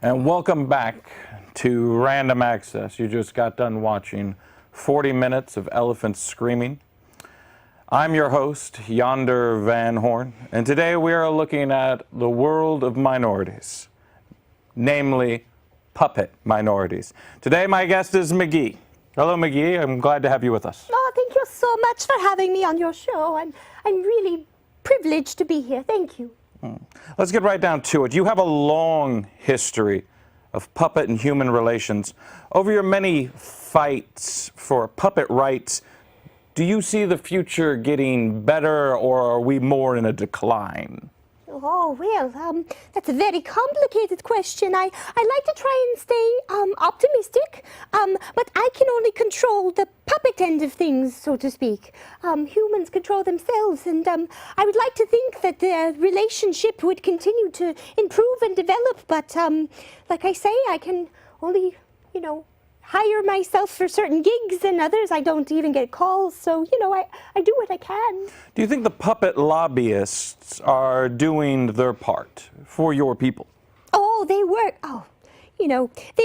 And welcome back to Random Access. You just got done watching 40 minutes of elephants screaming. I'm your host, Yonder Van Horn, and today we are looking at the world of minorities, namely puppet minorities. Today my guest is McGee. Hello McGee, I'm glad to have you with us. Oh, thank you so much for having me on your show. I'm really privileged to be here. Thank you. Let's get right down to it. You have a long history of puppet and human relations. Over your many fights for puppet rights, do you see the future getting better, or are we more in a decline? Oh, well, that's a very complicated question. I like to try and stay optimistic, but I can only control the puppet end of things, so to speak. Humans control themselves, and I would like to think that the relationship would continue to improve and develop, but like I say, I can only, hire myself for certain gigs, and others I don't even get calls, so, I do what I can. Do you think the puppet lobbyists are doing their part for your people? Oh, they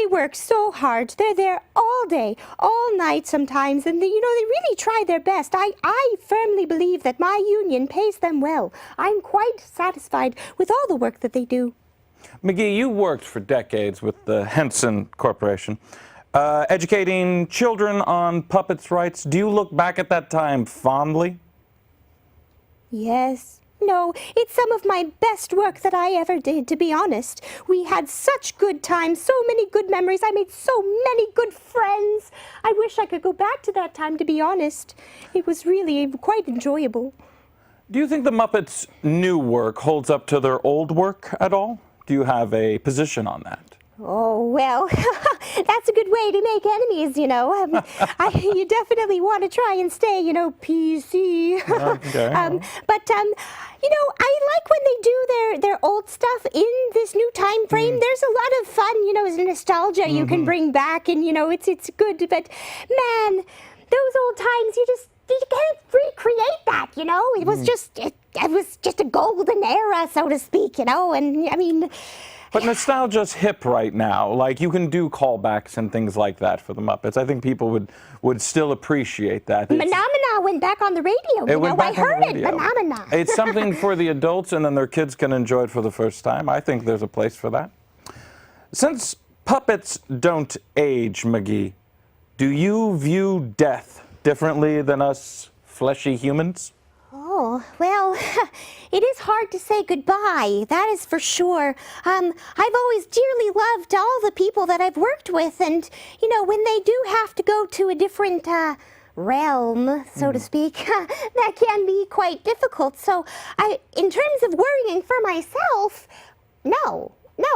work so hard. They're there all day, all night sometimes, and they really try their best. I firmly believe that my union pays them well. I'm quite satisfied with all the work that they do. McGee, you worked for decades with the Henson Corporation. Educating children on puppets' rights. Do you look back at that time fondly? Yes. No, it's some of my best work that I ever did, to be honest. We had such good times, so many good memories. I made so many good friends. I wish I could go back to that time, to be honest. It was really quite enjoyable. Do you think the Muppets' new work holds up to their old work at all? Do you have a position on that? Oh, well, that's a good way to make enemies, you definitely want to try and stay, PC. Okay. I like when they do their old stuff in this new time frame. There's a lot of fun, it's nostalgia you can bring back, and, it's good. But, man, those old times, you can't recreate that, It was it was just a golden era, so to speak, and, I mean... But nostalgia's hip right now. Like, you can do callbacks and things like that for the Muppets. I think people would still appreciate that. Phenomena went back on the radio. I heard it. Phenomena. It's something for the adults, and then their kids can enjoy it for the first time. I think there's a place for that. Since puppets don't age, McGee, do you view death differently than us fleshy humans? Oh, well, it is hard to say goodbye, that is for sure. I've always dearly loved all the people that I've worked with, and, when they do have to go to a different realm, so to speak, that can be quite difficult. So, in terms of worrying for myself, no,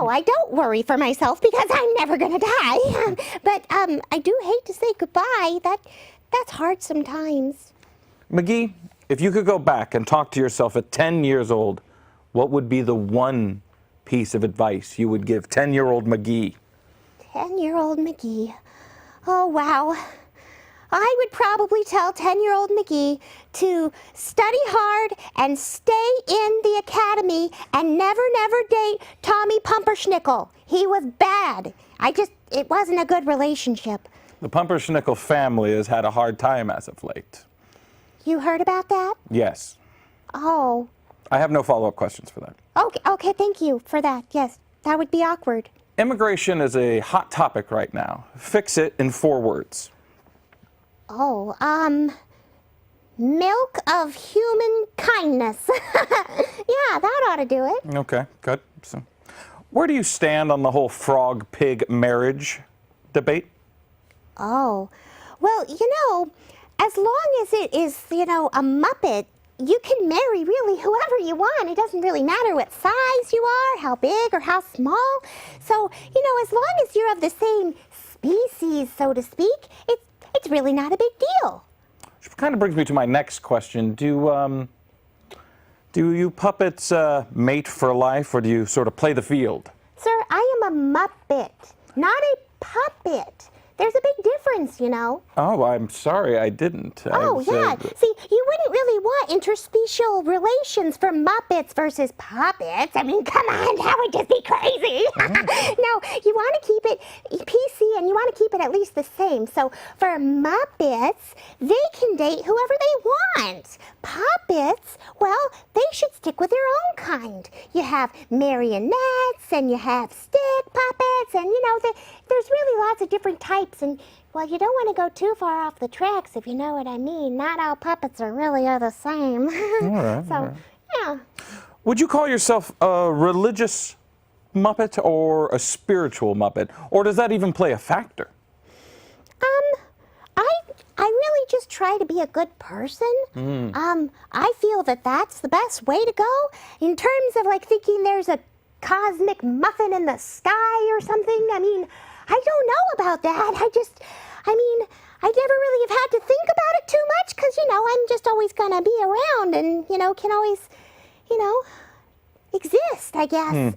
I don't worry for myself because I'm never going to die. But I do hate to say goodbye. That's hard sometimes. McGee, if you could go back and talk to yourself at 10 years old, what would be the one piece of advice you would give 10-year-old McGee? 10-year-old McGee. Oh, wow. I would probably tell 10-year-old McGee to study hard and stay in the academy and never date Tommy Pumperschnickel. He was bad. It wasn't a good relationship. The Pumperschnickel family has had a hard time as of late. You heard about that? Yes. Oh. I have no follow-up questions for that. Okay, thank you for that. Yes, that would be awkward. Immigration is a hot topic right now. Fix it in 4 words. Oh, milk of human kindness. Yeah, that ought to do it. Okay, good. So, where do you stand on the whole frog-pig marriage debate? Oh, well, as long as it is, a Muppet, you can marry really whoever you want. It doesn't really matter what size you are, how big or how small. So, as long as you're of the same species, so to speak, it's really not a big deal. Which kind of brings me to my next question. Do you puppets mate for life, or do you sort of play the field? Sir, I am a Muppet, not a puppet. there's a big difference, you know. Oh, I'm sorry, I didn't. Oh, yeah. See, you wouldn't really want interspecial relations for Muppets versus puppets. I mean, come on, that would just be crazy. No, you want to keep it PC and you want to keep it at least the same. So for Muppets, they can date whoever they want. Puppets, well, they should stick with their own kind. You have marionettes and you have stick puppets and, you know, there's really lots of different types. And, well, you don't want to go too far off the tracks, if you know what I mean. Not all puppets are the same. All right. So, yeah. Would you call yourself a religious Muppet or a spiritual Muppet? Or does that even play a factor? I really just try to be a good person. I feel that that's the best way to go in terms of like thinking there's a cosmic muffin in the sky or something. I mean, I don't know about that. I never really have had to think about it too much because, you know, I'm just always going to be around and, you know, can always, you know, exist, I guess.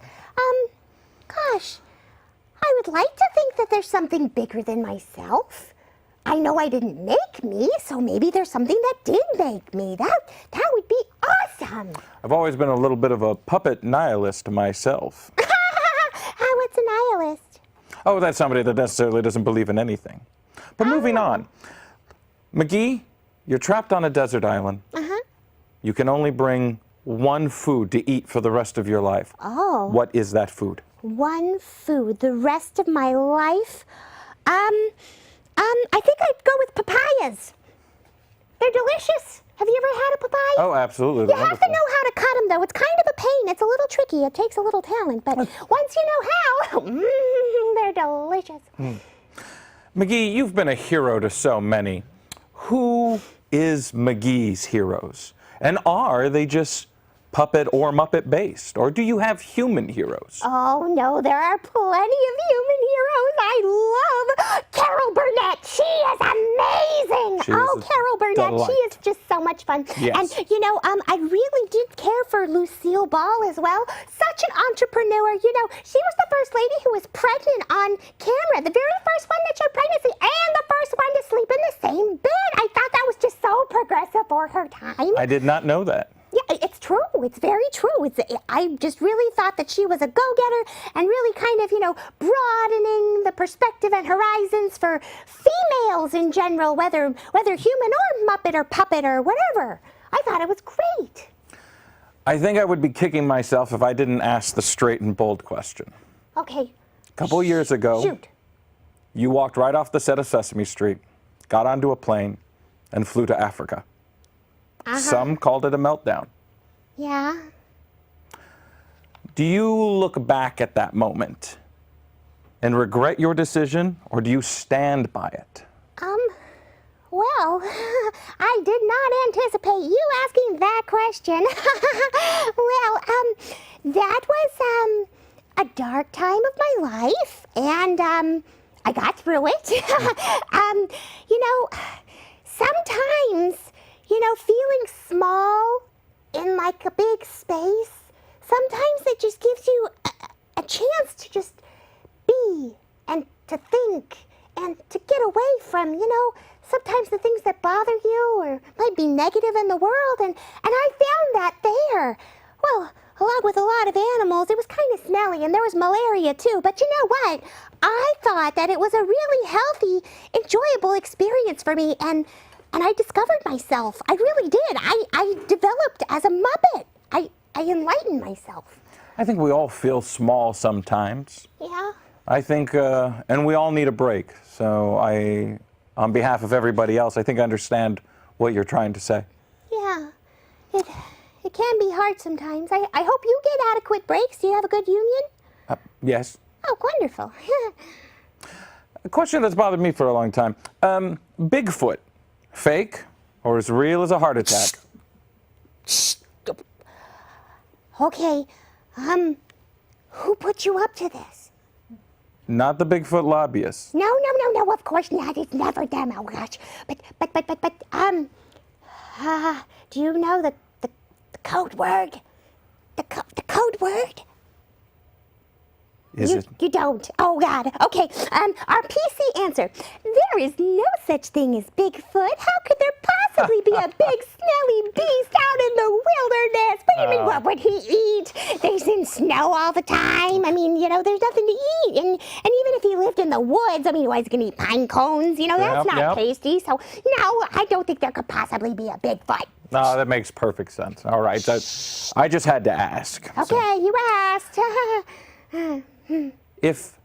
Gosh, I would like to think that there's something bigger than myself. I know I didn't make me, so maybe there's something that did make me. That would be awesome. I've always been a little bit of a puppet nihilist myself. What's a nihilist? Oh, that's somebody that necessarily doesn't believe in anything. But moving on. McGee, you're trapped on a desert island. You can only bring one food to eat for the rest of your life. Oh. What is that food? One food the rest of my life? I think I'd go with papayas. They're delicious. Have you ever had a papaya? Oh, absolutely. You have to know how to cut them, though. It's kind of a pain. It's a little tricky. It takes a little talent. But once you know how, they're delicious. McGee, you've been a hero to so many. Who is McGee's heroes? And are they just puppet or Muppet based? Or do you have human heroes? Oh, no, there are plenty of human heroes. I love Carol Burnett. She is amazing. Carol Burnett, she is just so much fun. Yes. And, you know, I really did care for Lucille Ball as well. Such an entrepreneur. You know, she was the first lady who was pregnant on camera. The very first one that showed pregnancy and the first one to sleep in the same bed. I thought that was just so progressive for her time. I did not know that. Yeah, it's true. It's very true. I just really thought that she was a go-getter and really kind of, you know, broadening the perspective and horizons for females in general, whether human or Muppet or puppet or whatever. I thought it was great. I think I would be kicking myself if I didn't ask the straight and bold question. Okay. A couple years ago, Shoot. you walked right off the set of Sesame Street, got onto a plane, and flew to Africa. Some called it a meltdown. Yeah. Do you look back at that moment and regret your decision, or do you stand by it? Well, I did not anticipate you asking that question. Well, that was a dark time of my life, and I got through it. You know, sometimes, you know, feeling small in like a big space, sometimes it just gives you a chance to just be and to think and to get away from, you know, sometimes the things that bother you or might be negative in the world. And I found that there. Well, along with a lot of animals, it was kind of smelly and there was malaria too. But you know what? I thought that it was a really healthy, enjoyable experience for me. And I discovered myself. I really did. I developed as a Muppet. I enlightened myself. I think we all feel small sometimes. Yeah. I think, and we all need a break. So on behalf of everybody else, I think I understand what you're trying to say. Yeah. It can be hard sometimes. I hope you get adequate breaks. Do you have a good union? Yes. Oh, wonderful. A question that's bothered me for a long time. Bigfoot, fake or as real as a heart attack? Okay. Who put you up to this? Not the Bigfoot lobbyists. No, of course not. It's never them. Oh gosh. But, do you know the code word? The code word? You don't. Oh, God. Okay. Our PC answer. There is no such thing as Bigfoot. How could there possibly be a big, smelly beast out in the wilderness? What do you mean, what would he eat? There's in snow all the time. I mean, there's nothing to eat. And even if he lived in the woods, I mean, why is he going to eat pine cones? That's not tasty. So, no, I don't think there could possibly be a Bigfoot. No, that makes perfect sense. All right. I just had to ask. Okay, you asked. If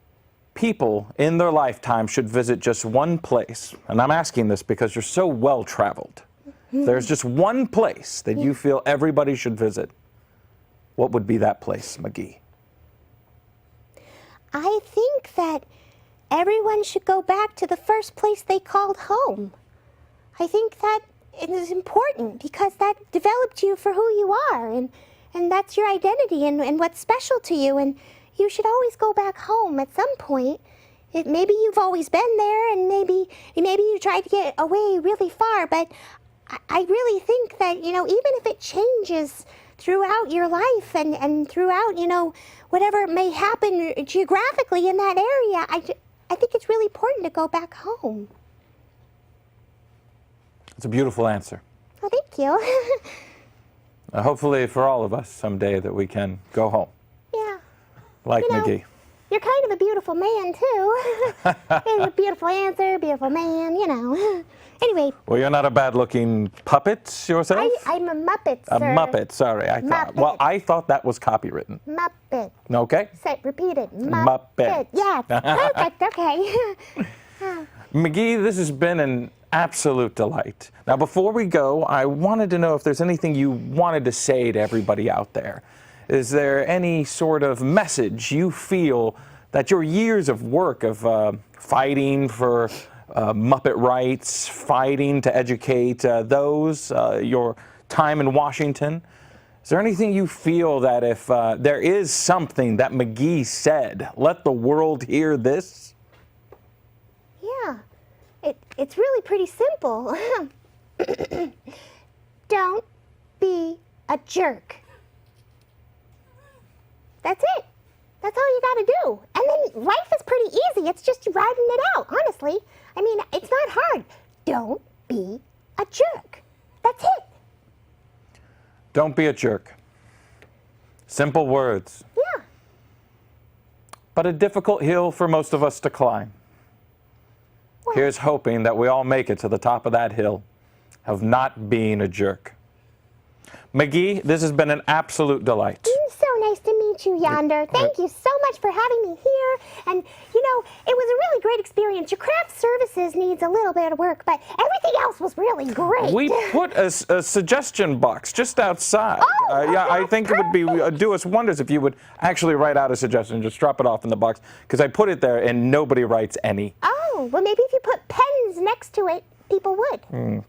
people in their lifetime should visit just one place, and I'm asking this because you're so well-traveled, there's just one place that you feel everybody should visit, what would be that place, McGee? I think that everyone should go back to the first place they called home. I think that it is important because that developed you for who you are, and that's your identity and what's special to you, and you should always go back home at some point. Maybe you've always been there, and maybe you tried to get away really far, but I really think that, even if it changes throughout your life and throughout, whatever may happen geographically in that area, I think it's really important to go back home. It's a beautiful answer. Well, thank you. Hopefully for all of us someday that we can go home. Yeah. Like McGee. You're kind of a beautiful man, too. A beautiful answer, beautiful man, Anyway. Well, you're not a bad-looking puppet yourself? I'm a Muppet, sir. A Muppet, sorry. I thought that was copywritten. Muppet. Okay. Say, repeat it. Muppet. Yes, perfect, okay. McGee, this has been an absolute delight. Now, before we go, I wanted to know if there's anything you wanted to say to everybody out there. Is there any sort of message you feel that your years of work of fighting for Muppet rights, fighting to educate your time in Washington, is there anything you feel that if there is something that McGee said, let the world hear this? Yeah, it's really pretty simple. Don't be a jerk. That's it. That's all you gotta do. And then life is pretty easy. It's just riding it out, honestly. I mean, it's not hard. Don't be a jerk. That's it. Don't be a jerk. Simple words. Yeah. But a difficult hill for most of us to climb. Well, Here's hoping that we all make it to the top of that hill of not being a jerk. McGee, this has been an absolute delight. So nice to meet you, Yonder. Thank you so much for having me here. And, it was a really great experience. Your craft services needs a little bit of work, but everything else was really great. We put a suggestion box just outside. I think it would do us wonders if you would actually write out a suggestion. Just drop it off in the box, because I put it there and nobody writes any. Oh, well, maybe if you put pens next to it, people would.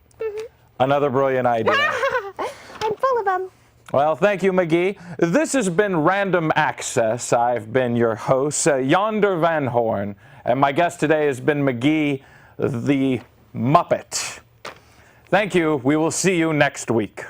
Another brilliant idea. I'm full of them. Well, thank you, McGee. This has been Random Access. I've been your host, Yonder Van Horn, and my guest today has been McGee the Muppet. Thank you. We will see you next week.